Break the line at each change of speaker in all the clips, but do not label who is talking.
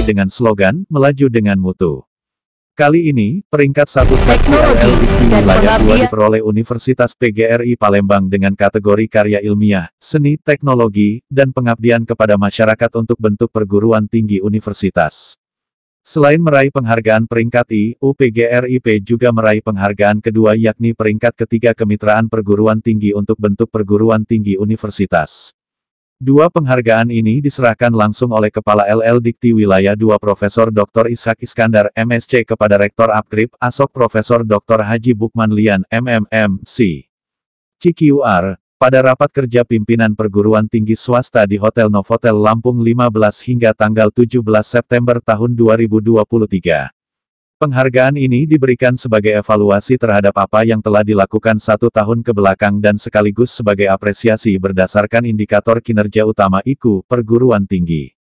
dengan slogan, melaju dengan mutu. Kali ini, peringkat 1 versi LLDikti Wilayah 2 diperoleh Universitas PGRI Palembang dengan kategori karya ilmiah, seni, teknologi, dan pengabdian kepada masyarakat untuk bentuk perguruan tinggi universitas. Selain meraih penghargaan peringkat I, UPGRIP juga meraih penghargaan kedua yakni peringkat ketiga kemitraan perguruan tinggi untuk bentuk perguruan tinggi universitas. Dua penghargaan ini diserahkan langsung oleh Kepala LLDikti Wilayah 2 Profesor Dr. Ishak Iskandar, MSc kepada Rektor Apkrip, ASOK Profesor Dr. Haji Bukman Lian, MMMC. CQR, pada rapat kerja pimpinan perguruan tinggi swasta di Hotel Novotel Lampung 15 hingga tanggal 17 September tahun 2023. Penghargaan ini diberikan sebagai evaluasi terhadap apa yang telah dilakukan 1 tahun ke belakang dan sekaligus sebagai apresiasi berdasarkan indikator kinerja utama IKU, perguruan tinggi.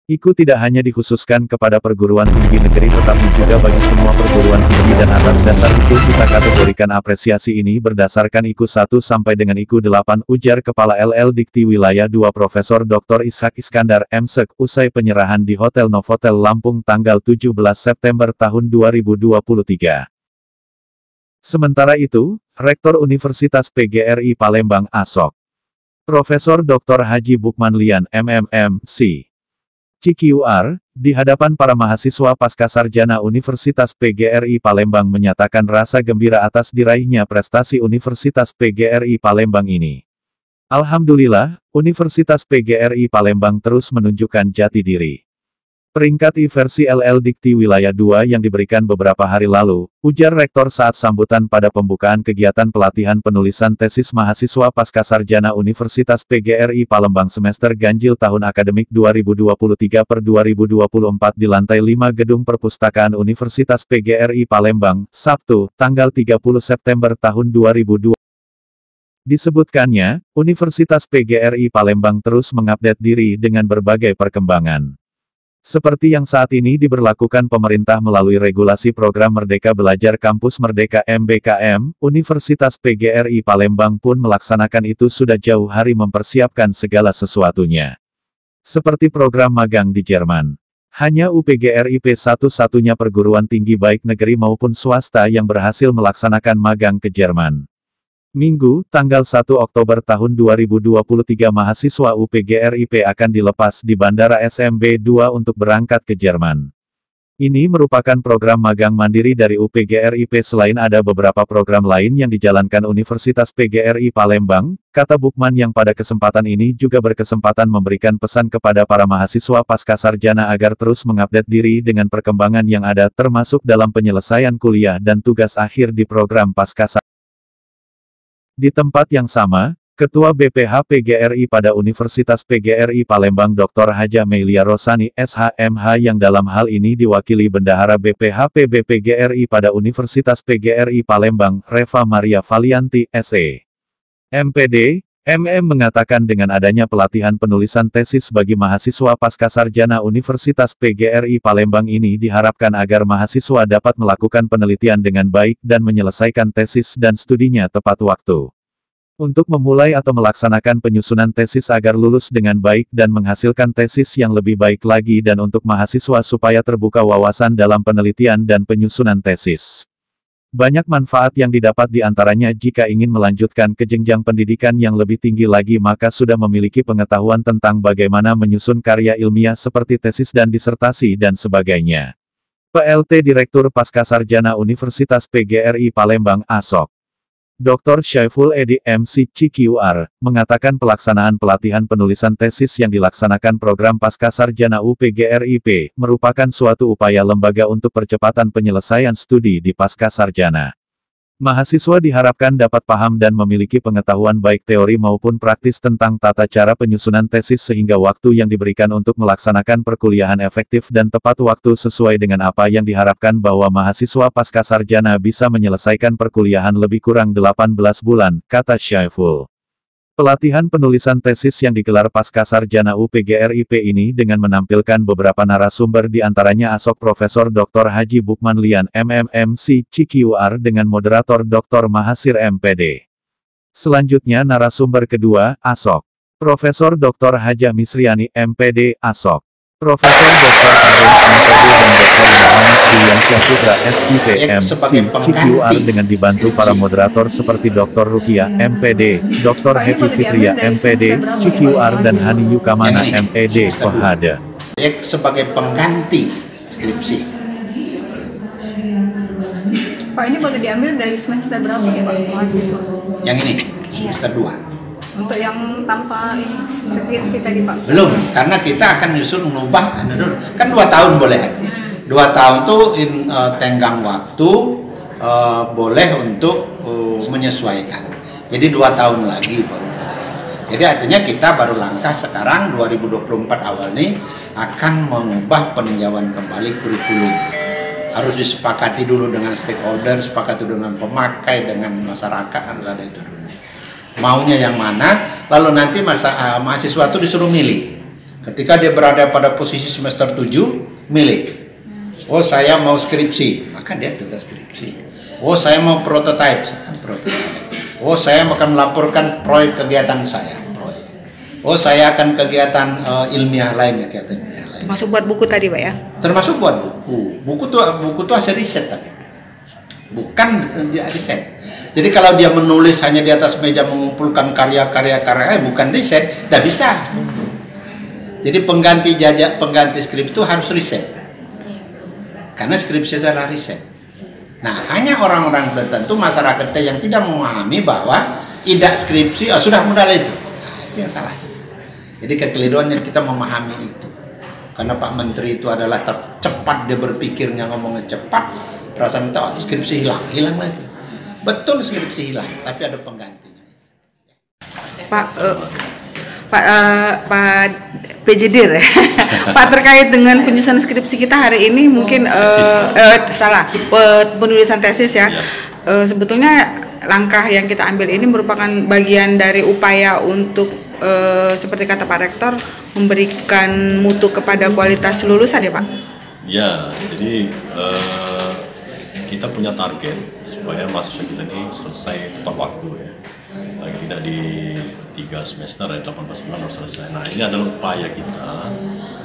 IKU tidak hanya dikhususkan kepada perguruan tinggi negeri tetapi juga bagi semua perguruan tinggi dan atas dasar itu kita kategorikan apresiasi ini berdasarkan IKU 1 sampai dengan IKU 8, ujar Kepala LLDikti Wilayah 2 Profesor Dr. Ishak Iskandar, MSek, usai penyerahan di Hotel Novotel Lampung tanggal 17 September tahun 2023. Sementara itu, Rektor Universitas PGRI Palembang ASOK, Profesor Dr. Haji Bukman Lian, MMMC. CQR, di hadapan para mahasiswa Pascasarjana Universitas PGRI Palembang menyatakan rasa gembira atas diraihnya prestasi Universitas PGRI Palembang ini. Alhamdulillah, Universitas PGRI Palembang terus menunjukkan jati diri. Peringkat I versi LLDikti Wilayah 2 yang diberikan beberapa hari lalu, ujar Rektor saat sambutan pada pembukaan kegiatan pelatihan penulisan tesis mahasiswa Pascasarjana Universitas PGRI Palembang semester ganjil tahun akademik 2023/2024 di lantai 5 Gedung Perpustakaan Universitas PGRI Palembang, Sabtu, tanggal 30 September tahun 2020. Disebutkannya, Universitas PGRI Palembang terus mengupdate diri dengan berbagai perkembangan. Seperti yang saat ini diberlakukan pemerintah melalui regulasi program Merdeka Belajar Kampus Merdeka MBKM, Universitas PGRI Palembang pun melaksanakan itu sudah jauh hari mempersiapkan segala sesuatunya. Seperti program magang di Jerman. Hanya UPGRIP satu-satunya perguruan tinggi baik negeri maupun swasta yang berhasil melaksanakan magang ke Jerman. Minggu, tanggal 1 Oktober tahun 2023 mahasiswa UPGRIP akan dilepas di Bandara SMB 2 untuk berangkat ke Jerman. Ini merupakan program magang mandiri dari UPGRIP selain ada beberapa program lain yang dijalankan Universitas PGRI Palembang, kata Bukman yang pada kesempatan ini juga berkesempatan memberikan pesan kepada para mahasiswa Pascasarjana agar terus mengupdate diri dengan perkembangan yang ada termasuk dalam penyelesaian kuliah dan tugas akhir di program Pascasarjana. Di tempat yang sama, Ketua BPH PGRI pada Universitas PGRI Palembang Dr. Haja Meilia Rosani, SHMH yang dalam hal ini diwakili Bendahara BPH PB PGRI pada Universitas PGRI Palembang, Reva Maria Valianti, SE. MPD, MM mengatakan dengan adanya pelatihan penulisan tesis bagi mahasiswa Pascasarjana Universitas PGRI Palembang ini diharapkan agar mahasiswa dapat melakukan penelitian dengan baik dan menyelesaikan tesis dan studinya tepat waktu. Untuk memulai atau melaksanakan penyusunan tesis agar lulus dengan baik dan menghasilkan tesis yang lebih baik lagi dan untuk mahasiswa supaya terbuka wawasan dalam penelitian dan penyusunan tesis. Banyak manfaat yang didapat di antaranya jika ingin melanjutkan ke jenjang pendidikan yang lebih tinggi lagi maka sudah memiliki pengetahuan tentang bagaimana menyusun karya ilmiah seperti tesis dan disertasi dan sebagainya. PLT Direktur Pascasarjana Universitas PGRI Palembang ASOK, Dr. Syaiful Edi MC CQR, mengatakan pelaksanaan pelatihan penulisan tesis yang dilaksanakan program Pascasarjana UPGRIP, merupakan suatu upaya lembaga untuk percepatan penyelesaian studi di Pascasarjana. Mahasiswa diharapkan dapat paham dan memiliki pengetahuan baik teori maupun praktis tentang tata cara penyusunan tesis sehingga waktu yang diberikan untuk melaksanakan perkuliahan efektif dan tepat waktu sesuai dengan apa yang diharapkan bahwa mahasiswa Pascasarjana bisa menyelesaikan perkuliahan lebih kurang 18 bulan, kata Syaiful. Pelatihan penulisan tesis yang digelar Pascasarjana UPGRIP ini dengan menampilkan beberapa narasumber di antaranya ASOK Profesor Dr. Haji Bukman Lian, MMMC CQR dengan moderator Dr. Mahasir MPD. Selanjutnya narasumber kedua, ASOK Profesor Dr. Hajah Misriani, MPD, ASOK. Profesor Dr. Harun MPD dan Dr. Muhammad Diansyah Putra SIPM CQR dengan dibantu para moderator seperti Dr. Rukia MPD, Dr. Happy Fitria MPD, CQR dan Hani Yukamana MED Kohada.
Sebagai pengganti skripsi.
Pak, ini boleh diambil dari semester berapa ya Pak mahasiswa?
Yang ini semester 2.
Untuk yang tanpa ini skripsi tadi Pak?
Belum, karena kita akan nyusun mengubah dulu. Kan 2 tahun boleh kan? 2 tahun tuh tenggang waktu boleh untuk menyesuaikan. Jadi 2 tahun lagi baru boleh. Jadi artinya kita baru langkah sekarang 2024 awal nih akan mengubah peninjauan kembali kurikulum. Harus disepakati dulu dengan stakeholder, sepakati dengan pemakai, dengan masyarakat, harus ada itu dulu. Maunya yang mana, lalu nanti mahasiswa itu disuruh milih. Ketika dia berada pada posisi semester 7, milih. Oh saya mau skripsi, maka dia tugas skripsi. Oh saya mau prototype, prototype. Oh saya akan melaporkan proyek kegiatan saya, proyek. Oh saya akan kegiatan ilmiah lain, kegiatan ilmiah lain.
Termasuk buat buku tadi Pak ya?
Termasuk buat buku. Buku tuh hasil riset tadi. Bukan riset. Jadi kalau dia menulis hanya di atas meja mengumpulkan karya-karya bukan riset, tidak bisa. Jadi pengganti skripsi itu harus riset. Karena skripsi adalah riset. Nah, hanya orang-orang tertentu masyarakat yang tidak memahami bahwa tidak skripsi sudah modal itu. Nah, itu yang salah. Jadi kekeliruannya kita memahami itu. Karena Pak Menteri itu adalah cepat dia berpikirnya, ngomongnya cepat. Perasaan itu skripsi hilanglah itu. Betul skripsi hilang, tapi ada penggantinya.
Pak PJDir ya. Pak, terkait dengan penyusunan skripsi kita hari ini mungkin penulisan tesis ya. Sebetulnya langkah yang kita ambil ini merupakan bagian dari upaya untuk seperti kata Pak Rektor memberikan mutu kepada kualitas lulusan ya Pak.
Ya, jadi kita punya target supaya mahasiswa kita ini selesai tepat waktu ya. Paling tidak di 3 semester ya 18 bulan harus selesai. Nah ini adalah upaya kita,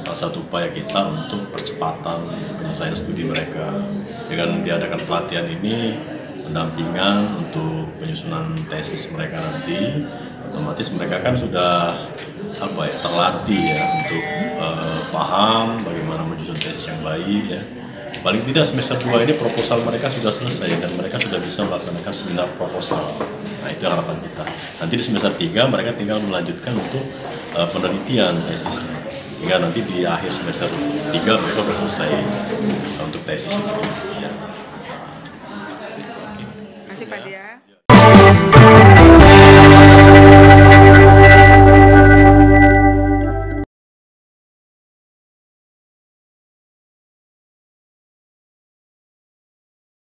salah satu upaya kita untuk percepatan penyelesaian studi mereka. Dengan diadakan pelatihan ini, pendampingan untuk penyusunan tesis mereka nanti, otomatis mereka kan sudah terlatih ya untuk paham bagaimana menyusun tesis yang baik ya. Paling tidak semester 2 ini proposal mereka sudah selesai dan mereka sudah bisa melaksanakan seminar proposal. Nah itu harapan kita. Nanti di semester 3 mereka tinggal melanjutkan untuk penelitian tesisnya. Hingga nanti di akhir semester 3 mereka sudah selesai untuk tesis itu. Ya.
Terima kasih Pak Dia.